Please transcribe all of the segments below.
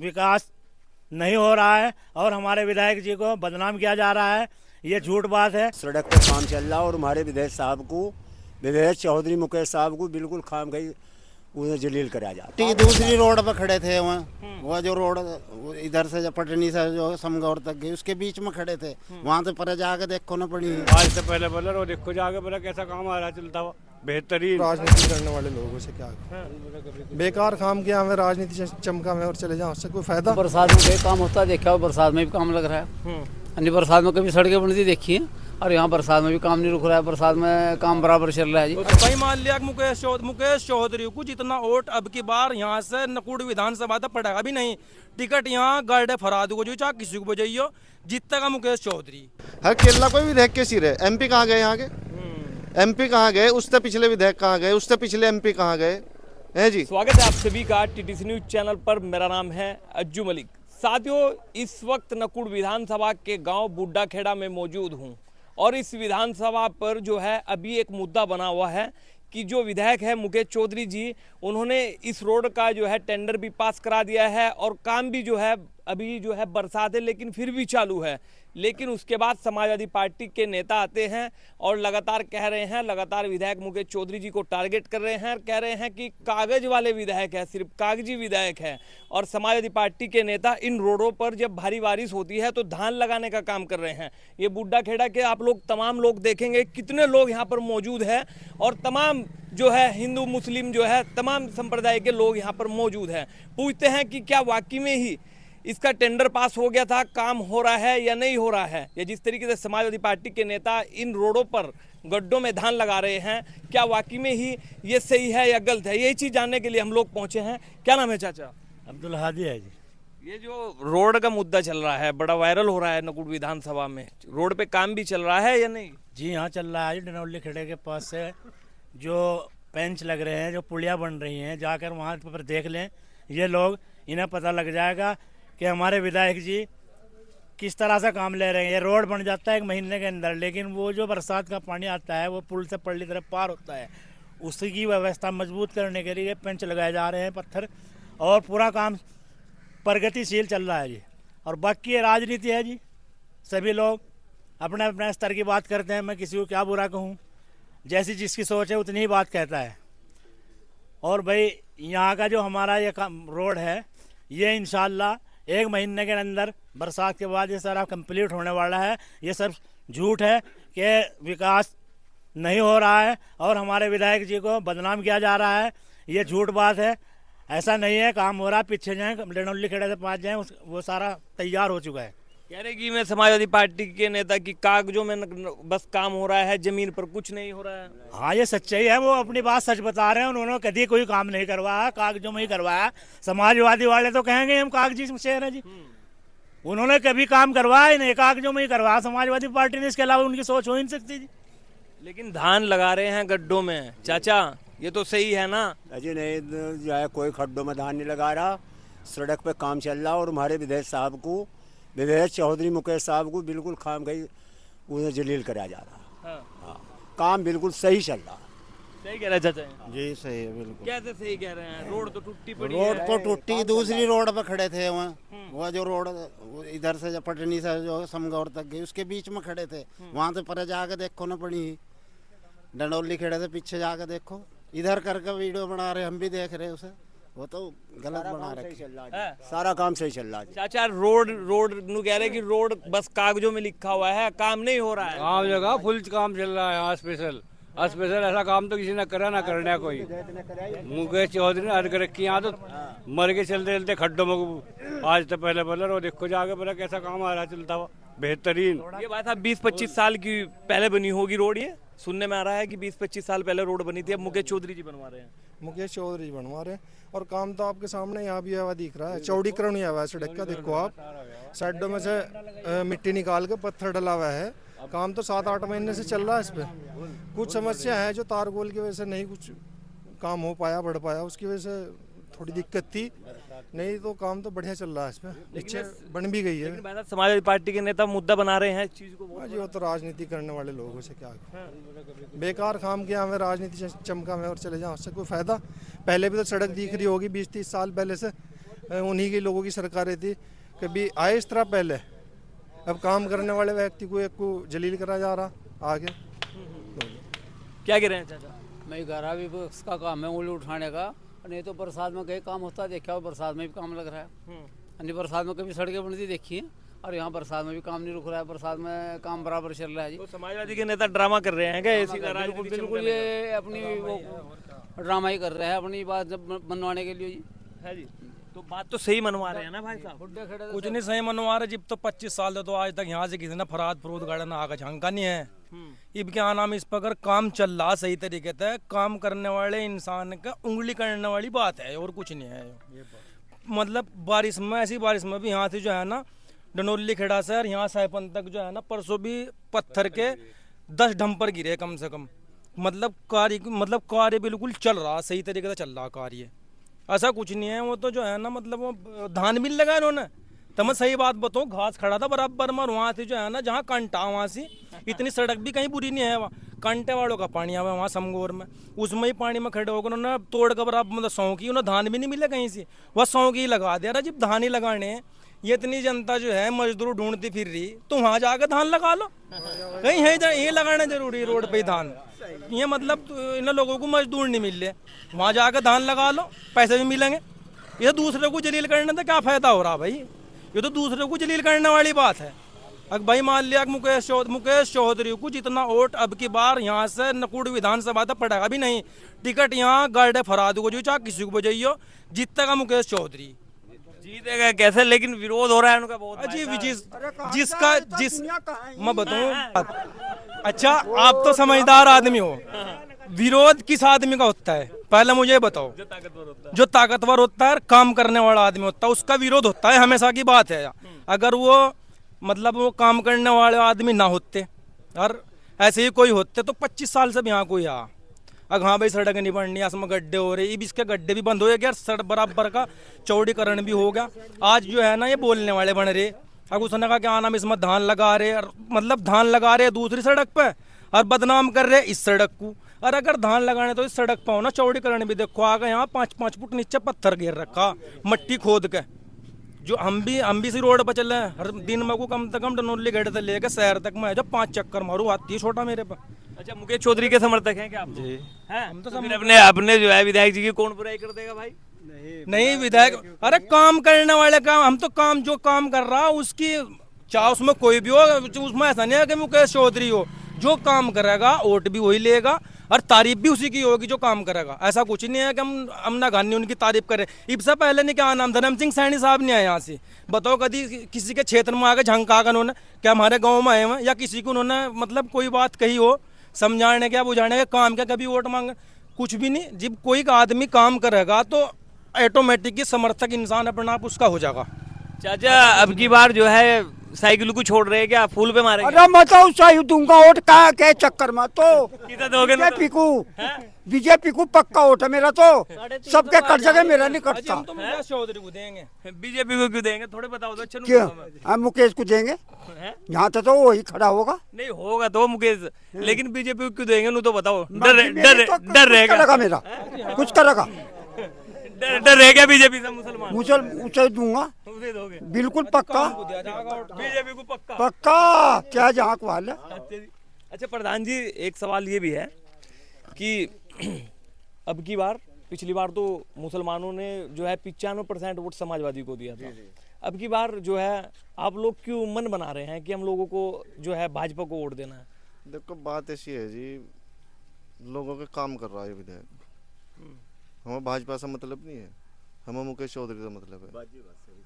विकास नहीं हो रहा है और हमारे विधायक जी को बदनाम किया जा रहा है, ये झूठ बात है। सड़क पे काम चल रहा और हमारे विधायक साहब को, विधायक चौधरी मुकेश साहब को बिल्कुल खाम गई उन्हें जलील कराया जाता है। दूसरी रोड पर खड़े थे वहाँ, वो जो रोड इधर से पटनी से जो समगौर तक गई उसके बीच में खड़े थे, वहाँ से पर जाके देखो ना पड़ी। आज से पहले बोले वो देखो जाके बोला कैसा काम आ रहा चलता हुआ बेहतरीन। राजनीति करने वाले लोगों से क्या बेकार काम किया हमें, राजनीति चमका में और चले जाओ, उससे कोई फायदा। बरसात में कई काम होता है, देखा हो बरसात में भी काम लग रहा है। अन्य बरसात में कभी सड़कें बनती देखी है और यहाँ बरसात में भी काम नहीं रुक रहा है, बरसात में काम बराबर चल रहा है जी। भाई मान लिया मुकेश चौधरी को जितना वोट अब की बार यहाँ से नकुड़ विधानसभा तक पड़ेगा भी नहीं, टिकट यहाँ गार्डे फराद को जो चाहे किसी को बजाइयो, जीतेगा मुकेश चौधरी। हर केरला कोई विधायक के सिर है, एमपी कहाँ गए यहाँ के, एमपी कहाँ गए, उससे पिछले विधायक कहाँ गए, उससे पिछले एमपी कहाँ गए हैं जी। स्वागत है आप सभी का टीटीसी न्यूज चैनल पर। मेरा नाम है अज्जू मलिक। साथियों, इस वक्त नकुड़ विधानसभा के गांव बुड्ढा खेड़ा में मौजूद हूं और इस विधानसभा पर जो है अभी एक मुद्दा बना हुआ है कि जो विधायक है मुकेश चौधरी जी, उन्होंने इस रोड का जो है टेंडर भी पास करा दिया है और काम भी जो है अभी जो है बरसात है लेकिन फिर भी चालू है। लेकिन उसके बाद समाजवादी पार्टी के नेता आते हैं और लगातार कह रहे हैं, लगातार विधायक मुकेश चौधरी जी को टारगेट कर रहे हैं और कह रहे हैं कि कागज वाले विधायक है, सिर्फ कागजी विधायक है। और समाजवादी पार्टी के नेता इन रोडों पर जब भारी बारिश होती है तो धान लगाने का काम कर रहे हैं। ये बुड्ढा खेड़ा के आप लोग तमाम लोग देखेंगे कितने लोग यहाँ पर मौजूद है और तमाम जो है हिंदू मुस्लिम जो है तमाम संप्रदाय के लोग यहाँ पर मौजूद हैं। पूछते हैं कि क्या वाकई में ही इसका टेंडर पास हो गया था, काम हो रहा है या नहीं हो रहा है। या जिस तरीके से समाजवादी पार्टी के नेता इन रोडों पर गड्ढों में धान लगा रहे हैं, क्या वाकई में ही ये सही है या गलत है, यही चीज़ जानने के लिए हम लोग पहुंचे हैं। क्या नाम है चाचा? अब्दुल हादी है जी। ये जो रोड का मुद्दा चल रहा है, बड़ा वायरल हो रहा है नकुड़ विधानसभा में, रोड पे काम भी चल रहा है या नहीं? जी हाँ, चल रहा है। डनौली खेड़े के पास से जो पेंच लग रहे हैं, जो पुलिया बन रही हैं, जाकर वहाँ पर देख लें ये लोग, इन्हें पता लग जाएगा कि हमारे विधायक जी किस तरह से काम ले रहे हैं। ये रोड बन जाता है 1 महीने के अंदर, लेकिन वो जो बरसात का पानी आता है वो पुल से पल्ली तरफ पार होता है, उसी की व्यवस्था मजबूत करने के लिए पेंच लगाए जा रहे हैं, पत्थर, और पूरा काम प्रगतिशील चल रहा है जी। और बाकी ये राजनीति है जी, सभी लोग अपने अपने स्तर की बात करते हैं, मैं किसी को क्या बुरा कहूँ, जैसी जिसकी सोच है उतनी ही बात कहता है। और भाई यहाँ का जो हमारा ये रोड है, ये इंशाल्लाह 1 महीने के अंदर बरसात के बाद ये सारा कंप्लीट होने वाला है। ये सब झूठ है कि विकास नहीं हो रहा है और हमारे विधायक जी को बदनाम किया जा रहा है, ये झूठ बात है। ऐसा नहीं है, काम हो रहा है। पीछे जाएँ, डनौली खेड़े से पास जाएँ, वो सारा तैयार हो चुका है। कह रहे कि मैं समाजवादी पार्टी के नेता की कागजों में बस काम हो रहा है, जमीन पर कुछ नहीं हो रहा है। हाँ, ये सच्चाई है, वो अपनी बात सच बता रहे हैं। उन्होंने कभी कोई काम नहीं करवाया, कागजों में ही करवाया। समाजवादी वाले तो कहेंगे हम कागजी शहर है जी, उन्होंने कभी काम करवाया ही नहीं, कागजों में ही करवाया समाजवादी पार्टी ने। इसके अलावा उनकी सोच हो ही नहीं सकती जी। लेकिन धान लगा रहे हैं गड्ढों में, चाचा ये तो सही है ना? अजय नहीं जो है, कोई खड्डों में धान नहीं लगा रहा, सड़क पे काम चल रहा और हमारे विधायक साहब को, विधायक चौधरी मुकेश साहब को बिल्कुल खाम गई उन्हें जलील कराया जा रहा। हाँ, काम बिल्कुल सही चल रहा। सही कह रहे हैं चाचा जी सही है बिल्कुल। कैसे सही कह रहे हैं? रोड तो टूटी पड़ी रोड है। तो टूटी, दूसरी रोड पर खड़े थे वहाँ, वो जो रोड इधर से पटनी से जो समगौर तक गई उसके बीच में खड़े थे, वहाँ से पर जाके देखो ना पड़ी। डंडौली खेड़े से पीछे जाके देखो, इधर करके वीडियो बना रहे, हम भी देख रहे उसे, वो तो गलत बना रहे। सारा काम सही चल रहा है। चाचा रोड नु कह रहे कि रोड बस कागजों में लिखा हुआ है, काम नहीं हो रहा है। काम जगह फुल काम चल रहा है यहाँ स्पेशल ऐसा काम तो किसी ने करा ना करना कोई। मुकेश चौधरी ने हद कर रखी यहाँ तो मर के चलते चलते खड्डों में। आज तो पहले बोला वो देखो जाके बोला कैसा काम आ रहा चलता हुआ बेहतरीन। ये बात है 20-25 साल की पहले बनी होगी रोड, ये सुनने में आ रहा है कि 20-25 साल पहले रोड बनी थी, अब मुकेश चौधरी जी बनवा रहे हैं। मुकेश चौधरी बनवा रहे हैं और काम तो आपके सामने यहाँ भी हुआ दिख रहा है, चौड़ीकरण हुआ है सड़क का। देखो आप, साइडों में से मिट्टी निकाल के पत्थर डला हुआ है। काम तो 7-8 महीने से चल रहा है। इस पर कुछ समस्या है जो तारगोल की वजह से नहीं कुछ काम हो पाया, बढ़ पाया, उसकी वजह से थोड़ी दिक्कत थी, नहीं तो काम तो बढ़िया चल रहा है। इस पर इच्छा बन भी गई है। समाजवादी पार्टी के नेता मुद्दा बना रहे हैं इस चीज को। जी, वो तो राजनीति करने वाले लोगों से क्या बेकार काम किया हमें, राजनीति चमका में और चले जाओ, उससे कोई फायदा। पहले भी तो सड़क दिख रही होगी 20-30 साल पहले से, उन्हीं के लोगों की सरकारें थी। कभी आए इस तरह पहले, अब काम करने वाले व्यक्ति को एक को जलील करा जा रहा आगे। क्या कह रहे हैं चाचा? मैं घर भी उसका काम है उंगली उठाने का, नहीं तो बरसात में कहीं काम होता है देखा, और बरसात में भी काम लग रहा है। अन्य बरसात में कभी सड़कें बनती देखी हैं, और यहाँ बरसात में भी काम नहीं रुक रहा है, बरसात में काम बराबर चल रहा है जी। तो समाजवादी के नेता ड्रामा कर रहे हैं क्या? ऐसी बिल्कुल बिल्कुल, ये अपनी वो ड्रामा ही कर रहे हैं अपनी बात जब मनवाने के लिए जी। है जी। तो बात तो सही मनवा रहे हैं ना भाई साहब? कुछ नहीं सही मनवा रहे। जब तो 25 साल तो आज तक यहाँ से किसी ने फराद फरूद गाड़न आगे झांका नहीं है। इब क्या नाम, इस पर अगर काम चल रहा सही तरीके से, काम करने वाले इंसान का उंगली करने वाली बात है और कुछ नहीं है। मतलब बारिश में, ऐसी बारिश में भी यहाँ से जो है ना डनोली खेड़ा से और यहाँ साइपन तक जो है ना, परसों भी पत्थर के 10 डंपर गिरे कम से कम। मतलब कार्य बिल्कुल चल रहा, सही तरीके से चल रहा कार्य, ऐसा कुछ नहीं है। वो तो जो है ना, मतलब वो धान मिल लगा इन्होंने, तो मैं सही बात बताऊँ, घास खड़ा था बराबर में, वहाँ से जो है ना जहाँ कंटा, वहाँ से इतनी सड़क भी कहीं बुरी नहीं है। वहाँ कंटे वालों का पानी आवा वहाँ समगोर में, उसमें ही पानी में खड़े होकर उन्होंने तोड़ कर बराबर मतलब सौ की, उन्हें धान भी नहीं मिले कहीं से, वह 100 की लगा दिया। जब धान ही लगाने ये इतनी जनता जो है मजदूर ढूंढती फिर रही, तो वहाँ जाकर धान लगा लो। कहीं है ये लगाना जरूरी रोड पे धान, ये मतलब तो इन लोगों को मजदूर नहीं मिल रहे, वहाँ जाकर धान लगा लो, पैसे भी मिलेंगे। ये दूसरे को जलील करने से क्या फायदा हो रहा भाई? ये तो दूसरे को जलील करने वाली बात है। अगर भाई मान लिया मुकेश चौधरी को जितना वोट अब की बार यहाँ से नकुड़ विधानसभा तक पड़ेगा भी नहीं, टिकट यहाँ गार्डे फराद को जो चाहे किसी को बजाइयो, जीतेगा मुकेश चौधरी। जीतेगा कैसे? लेकिन विरोध हो रहा है उनका बहुत। अजीब जिस मैं बताऊं, अच्छा आप तो समझदार आदमी हो, विरोध किस आदमी का होता है पहले मुझे बताओ? जो ताकतवर होता है, काम करने वाला आदमी होता है, उसका विरोध होता है, हमेशा की बात है। अगर वो मतलब वो काम करने वाले आदमी ना होते और ऐसे ही कोई होते तो 25 साल से भी यहाँ कोई आ। अगर हाँ भाई सड़क नहीं बननी, इसमें गड्ढे हो रहे, इसके गड्ढे भी बंद हो गए, सड़क बराबर का चौड़ीकरण भी हो गया। आज जो है ना ये बोलने वाले बन रहे, अब उसने कहा क्या नाम, इसमें धान लगा रहे, और मतलब धान लगा रहे दूसरी सड़क पे और बदनाम कर रहे इस सड़क को। और अगर धान लगाने तो इस सड़क पर हो ना, चौड़ीकरण भी देखो, आगे यहाँ 5-5 फुट नीचे पत्थर घेर रखा, मट्टी खोद के। जो हम भी इसी रोड पर चल रहे हैं, हर दिन में को कम से कम डनोली गेट से लेकर शहर तक में जो 5 चक्कर मारू, आती है छोटा मेरे पर। अच्छा, मुकेश चौधरी के समर्थक हैं क्या आप? जी हम तो अपने जो है विधायक जी की कौन बुराई कर देगा भाई? नहीं विधायक, अरे काम करने वाले काम, हम तो काम जो काम कर रहा उसकी चाहे उसमें कोई भी हो, उसमें ऐसा नहीं है कि मुकेश चौधरी हो, जो काम करेगा वोट भी वही लेगा और तारीफ भी उसी की होगी जो काम करेगा। ऐसा कुछ नहीं है कि हम ना गानी उनकी तारीफ करें। इससे पहले नहीं क्या नाम, धर्म सिंह सैनी साहब नहीं आए यहाँ से, बताओ कभी किसी के क्षेत्र में आके झंका कर उन्होंने क्या हमारे गाँव में आए हैं, या किसी को उन्होंने मतलब कोई बात कही हो समझाने क्या बुझाने के काम क्या, कभी वोट मांग, कुछ भी नहीं। जब कोई आदमी काम करेगा तो ऑटोमेटिक समर्थक इंसान अपना आप उसका हो जाएगा। चाचा अब की बार जो है साइकिल को छोड़ रहे हैं क्या, फूल पे मारेंगे? अरे मैं तो सही दूंगा वोट का के चक्कर में, तो कितना दोगे? बीजेपी को पक्का वोट है मेरा, तो सबके कट जगह मेरा नहीं कटता। हम तो मुकेश चौधरी को देंगे। बीजेपी को क्यों देंगे? थोड़े बताओ तो अच्छा। क्यों हम मुकेश को देंगे? यहाँ तो वही खड़ा होगा। नहीं होगा तो मुकेश, लेकिन बीजेपी को क्यों देंगे? तो बताओ। डर रहेगा मेरा, कुछ करेगा, डर रहेगा बीजेपी से? मुसलमान उसे दूंगा, उसे दोगे? बिल्कुल पक्का, बीजेपी को पक्का पक्का, क्या जहाँ को हाल है। अच्छा प्रधान जी, एक सवाल ये भी है कि अब की बार, पिछली बार तो मुसलमानों ने जो है 95% वोट समाजवादी को दिया था, अब की बार जो है आप लोग क्यों मन बना रहे हैं कि हम लोगों को जो है भाजपा को वोट देना है? देखो बात ऐसी है जी, लोगों के काम कर रहा है विधायक, हमें भाजपा से मतलब नहीं है, हमें मुकेश चौधरी से मतलब है।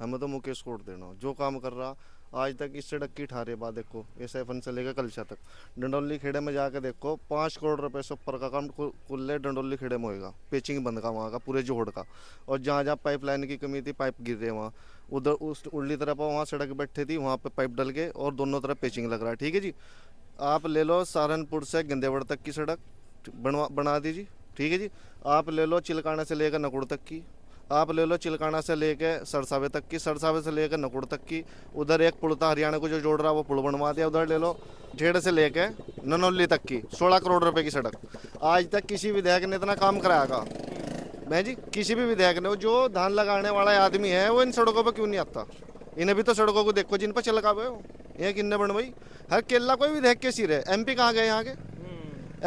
हमें तो मुकेश को वोट देना, जो काम कर रहा आज तक इस सड़क की ठारे बात देखो, SFN से लेकर कलशा तक, डंडोली खेड़े में जाकर देखो 5 करोड़ रुपए से ऊपर का काम कुल्ले डंडोली खेड़े में होगा, पेचिंग बंद का वहाँ का पूरे जोड़ का। और जहाँ जहाँ पाइपलाइन की कमी थी, पाइप गिर रहे वहाँ, उधर उस उर्ली तरफ वहाँ सड़क बैठे थी, वहाँ पे पाइप डल के और दोनों तरफ पेचिंग लग रहा है। ठीक है जी, आप ले लो सहारनपुर से गंदेवड़ तक की सड़क बना दीजिए। ठीक है जी, आप ले लो चिलकाना से लेकर नकुड़ तक की, आप ले लो चिलकाना से लेके सरसावे तक की, सरसावे से लेकर नकुड़ तक की, उधर एक पुल था हरियाणा को जो जोड़ रहा वो पुल बनवा दिया। उधर ले लो ढेड़ से लेके ननौली तक की 16 करोड़ रुपए की सड़क, आज तक किसी विधायक ने इतना काम कराया। मैं जी किसी भी विधायक ने जो धान लगाने वाला आदमी है वो इन सड़कों पर क्यों नहीं आता? इन्हें भी तो सड़कों को देखो जिन पर चलका हुए हो, ये किन्ने बनवाई? हर केला कोई विधायक के सिर है। MP कहाँ गए यहाँ के?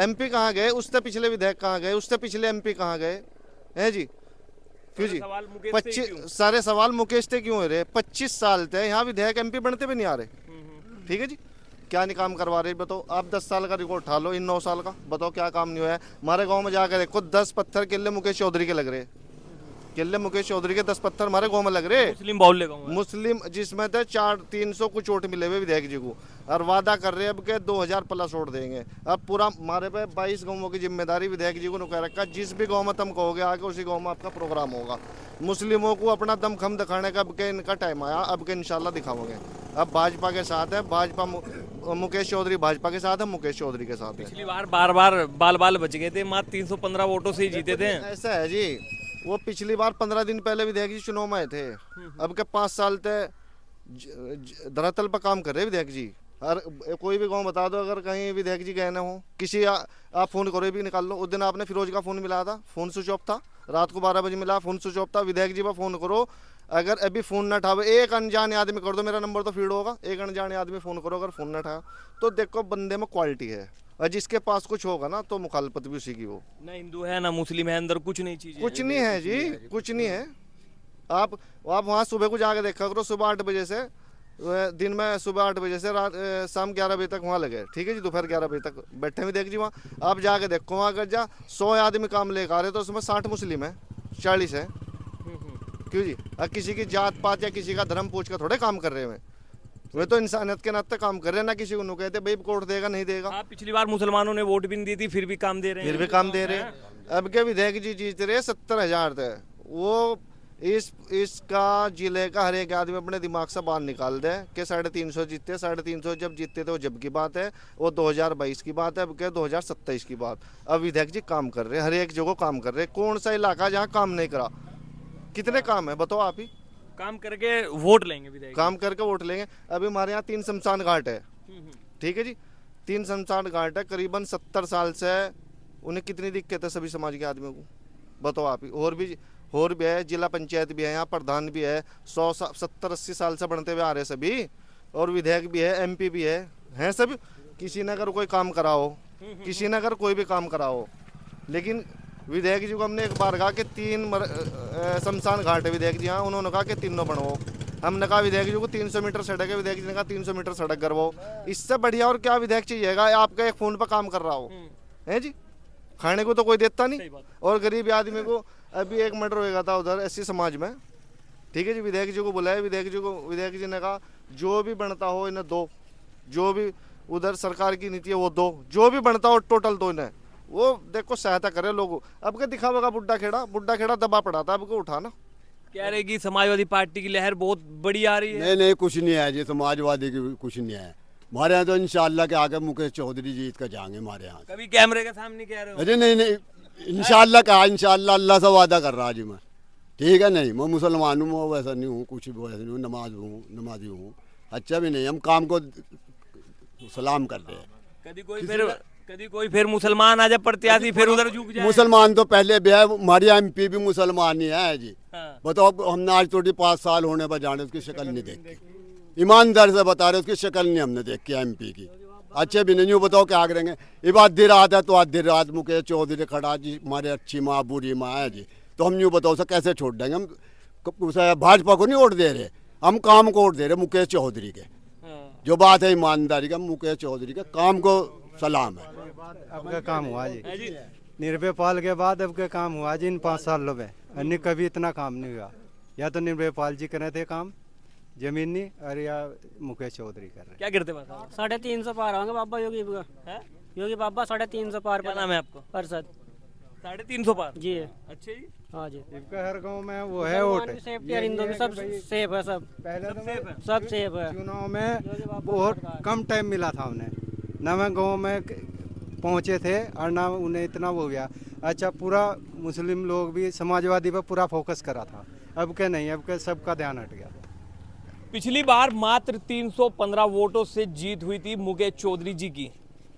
MP कहाँ गए? उससे पिछले विधायक कहाँ गए? उससे पिछले MP कहाँ गए हैं जी? क्यों जी? 25 सारे सवाल मुकेश से क्यों हो रहे? 25 साल थे यहाँ विधायक MP बनते भी नहीं आ रहे। ठीक है जी, क्या नहीं काम करवा रहे बताओ? आप 10 साल का रिकॉर्ड उठा लो, इन 9 साल का बताओ क्या काम नहीं हुआ है? हमारे गांव में जाकर देखो 10 पत्थर किले मुकेश चौधरी के लग रहे, किले मुकेश चौधरी के 10 पत्थर हमारे गांव में लग रहे। मुस्लिम बाहुल्य गाँव है। मुस्लिम जिसमें थे 300 कुछ वोट मिले हुए विधायक जी को, और वादा कर रहे हैं अब के 2000 प्लस वोट देंगे। अब पूरा हमारे पे 22 गांवों की जिम्मेदारी विधायक जी को कह रखा, जिस भी गांव में तुम कहोगे आके उसी गांव में आपका प्रोग्राम होगा। मुस्लिमों को अपना दमखम दिखाने का अब के इनका टाइम आया, अब के इंशाल्लाह दिखाओगे। अब भाजपा के साथ है, भाजपा मुकेश चौधरी भाजपा के साथ है, मुकेश चौधरी के साथ है। पिछली बार बाल बच गए थे, मात्र 315 वोटों से ही जीते थे। ऐसा है जी, वो पिछली बार 15 दिन पहले विधायक जी चुनाव में आए थे, अब के 5 साल तक धरातल पर काम कर रहे विधायक जी। हर कोई भी गांव बता दो अगर कहीं विधायक जी गए ना हो, किसी आप फोन करो भी निकाल लो। उस दिन आपने फिरोज का फोन मिला था, फोन स्विच ऑफ था, रात को 12 बजे मिला, फोन स्विच ऑफ था। विधायक जी पर फोन करो, अगर अभी फोन न उठावे, एक अनजाने आदमी कर दो, मेरा नंबर तो फीड होगा, एक अनजाने आदमी फोन करो, अगर फोन न उठाया तो देखो बंदे में क्वालिटी है, और जिसके पास कुछ होगा ना तो मुखालफत भी उसी की हो। ना हिंदू है ना मुस्लिम है, अंदर कुछ नहीं चीज, कुछ नहीं है जी, कुछ नहीं है। आप वहाँ सुबह को जाके देखा करो, सुबह 8 बजे से दिन में, सुबह 8 बजे से रात शाम 11 बजे तक वहाँ लगे। ठीक है जी, दोपहर 11 बजे तक बैठे हुए देख जी वहाँ। आप जाके देखो वहाँ, अगर जा 100 आदमी काम लेकर आ रहे तो उसमें 60 मुस्लिम है, 40 है। क्यों जी? अब किसी की जात पात या किसी का धर्म पूछ कर थोड़े काम कर रहे हैं, वे तो इंसानियत के नाते काम कर रहे हैं ना। किसी को कहते भाई कोर्ट देगा नहीं देगा। पिछली बार मुसलमानों ने वोट भी नहीं दी थी, फिर भी काम दे रहे हैं, फिर भी काम दे रहे हैं। अब के विधायक जी जीत रहे 70,000 थे, वो इसका जिले का हर एक आदमी अपने दिमाग से बाहर निकाल दे कि 350 जीतते। 350 जब जीतते थे वो जब की बात है, वो 2022 की बात है, अब के 2027 की बात। अब विधायक जी काम कर रहे, हर एक जगह काम कर रहे। कौन सा इलाका जहाँ काम नहीं करा? कितने काम है बताओ आप ही? काम करके वोट लेंगे विधायक, काम करके वोट लेंगे। अभी हमारे यहाँ 3 शमशान घाट है। ठीक है जी, 3 शमशान घाट है, करीबन 70 साल से उन्हें कितनी दिक्कत है सभी समाज के आदमियों को बताओ आप ही। और भी है, जिला पंचायत भी है, यहाँ प्रधान भी है, 70-80 साल से बनते हुए आ रहे सभी, और विधायक भी है, MP भी है सभी। किसी ने अगर कोई काम कराओ, किसी ने अगर कोई भी काम कराओ, लेकिन विधायक जी को हमने एक बार कहा कि 3 शमशान घाट है विधायक जी, हाँ उन्होंने कहा कि 3 बनवाओ। हमने कहा विधायक जी को 300 मीटर सड़क है, विधायक जी ने कहा 300 मीटर सड़क करवाओ। इससे बढ़िया और क्या विधायक चाहिएगा? आपका एक फोन पर काम कर रहा हो है जी, खाने को तो कोई देता नहीं, और गरीब आदमी को। अभी एक मर्डर होगा था उधर एससी समाज में। ठीक है जी, विधायक जी को बुलाया, विधायक जी ने कहा जो भी बनता हो इन्हें दो, जो भी उधर सरकार की नीति है वो दो, जो भी बनता हो टोटल दो इन्हें। वो देखो सहायता करे लोगों। अब के दिखावा बुड्ढा खेड़ा दबा पड़ा था, अब को उठाना। कह रहे कि समाजवादी पार्टी की लहर बहुत बड़ी आ रही है। नहीं कुछ नहीं है जी, समाजवादी की कुछ नहीं है हमारे यहाँ। तो इंशाल्लाह के आगे मुकेश चौधरी जीत कर जाएंगे हमारे यहाँ। कभी कैमरे के सामने कह रहे हो? अरे नहीं इंशाल्लाह कहा, इंशाल्लाह अल्लाह से वादा कर रहा जी मैं। ठीक है, नहीं मैं मुसलमान हूँ, मैं वैसा नहीं हूँ, कुछ भी वैसा नहीं हूँ, नमाजी हूँ, अच्छा भी नहीं। हम काम को सलाम करते हैं। कभी कोई फिर मुसलमान आ जाए प्रत्याशी, फिर उधर झुक जाए। मुसलमान तो पहले भी है, हमारी MP भी मुसलमान ही है जी। हाँ। बताओ, हमने आज थोड़ी 5 साल होने पर जाने उसकी शक्ल नहीं देखी, ईमानदार से बता रहे उसकी शक्ल नहीं हमने देखी MP की। अच्छे भी नहीं, बताओ क्या करेंगे? अब आधी रात है तो आधी रात मुकेश चौधरी खड़ा जी, हमारे अच्छी माँ बुरी माँ है जी, तो हम यूँ बताओ सर कैसे छोड़ देंगे? हम भाजपा को नहीं वोट दे रहे, हम काम को वोट दे रहे मुकेश चौधरी के। जो बात है ईमानदारी का, मुकेश चौधरी के काम को सलाम है। अब का काम हुआ जी, निर्भय पाल के बाद अब का काम हुआ जी इन 5 सालों में। अन्य कभी इतना काम नहीं हुआ, या तो निर्भय पाल जी कर रहे थे काम जमीनी, और या मुकेश चौधरी कर रहे। क्या गिरते 350 पार होंगे बाबा योगी बाबा 350 पार। क्या नाम है आपको? परसद। 350 पार जी अच्छा जी, हाँ जी। इनका हर गांव में वो है वोट, हिंदू में सब सेफ है, सब पहले सब सेफ है। चुनाव में बहुत कम टाइम मिला था उन्हें, न मैं गाँव में पहुँचे थे और ना उन्हें इतना हो गया। अच्छा, पूरा मुस्लिम लोग भी समाजवादी पर पूरा फोकस करा था, अब के नहीं, अब के सबका ध्यान हट गया। पिछली बार मात्र 315 वोटों से जीत हुई थी मुकेश चौधरी जी की,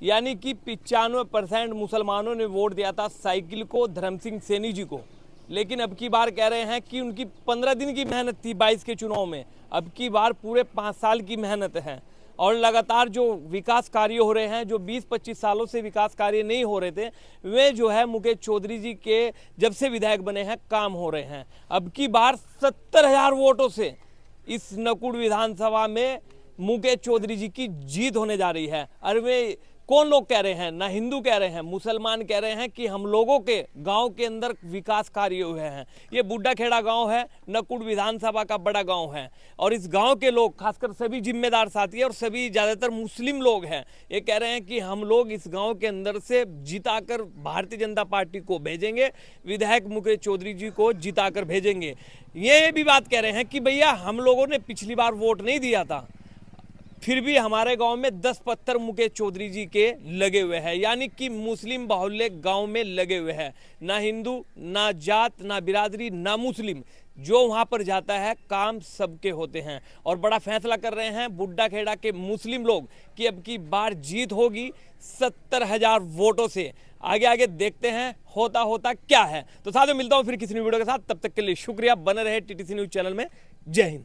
यानी कि 95% मुसलमानों ने वोट दिया था साइकिल को, धर्म सिंह सैनी जी को, लेकिन अब की बार कह रहे हैं कि उनकी 15 दिन की मेहनत थी 22 के चुनाव में, अब की बार पूरे 5 साल की मेहनत है। और लगातार जो विकास कार्य हो रहे हैं, जो 20-25 सालों से विकास कार्य नहीं हो रहे थे, वे जो है मुकेश चौधरी जी के जब से विधायक बने हैं काम हो रहे हैं। अब की बार 70,000 वोटों से इस नकुड़ विधानसभा में मुकेश चौधरी जी की जीत होने जा रही है। और वे कौन लोग कह रहे हैं, ना हिंदू कह रहे हैं, मुसलमान कह रहे हैं कि हम लोगों के गांव के अंदर विकास कार्य हुए हैं। ये बुड्ढा खेड़ा गांव है, नकुड़ विधानसभा का बड़ा गांव है, और इस गांव के लोग, खासकर सभी जिम्मेदार साथी और सभी ज़्यादातर मुस्लिम लोग हैं, ये कह रहे हैं कि हम लोग इस गांव के अंदर से जिताकर भारतीय जनता पार्टी को भेजेंगे, विधायक मुकेश चौधरी जी को जिताकर भेजेंगे। ये भी बात कह रहे हैं कि भैया हम लोगों ने पिछली बार वोट नहीं दिया था, फिर भी हमारे गांव में 10 पत्थर मुकेश चौधरी जी के लगे हुए हैं, यानी कि मुस्लिम बाहुल्य गांव में लगे हुए हैं। ना हिंदू, ना जात, ना बिरादरी, ना मुस्लिम, जो वहां पर जाता है काम सबके होते हैं। और बड़ा फैसला कर रहे हैं बुड्ढा खेड़ा के मुस्लिम लोग कि अब की बार जीत होगी 70,000 वोटों से। आगे आगे देखते हैं होता क्या है। तो साथ में मिलता हूं फिर किसी वीडियो के साथ, तब तक के लिए शुक्रिया। बने रहे टीटीसी न्यूज चैनल में। जय हिंद।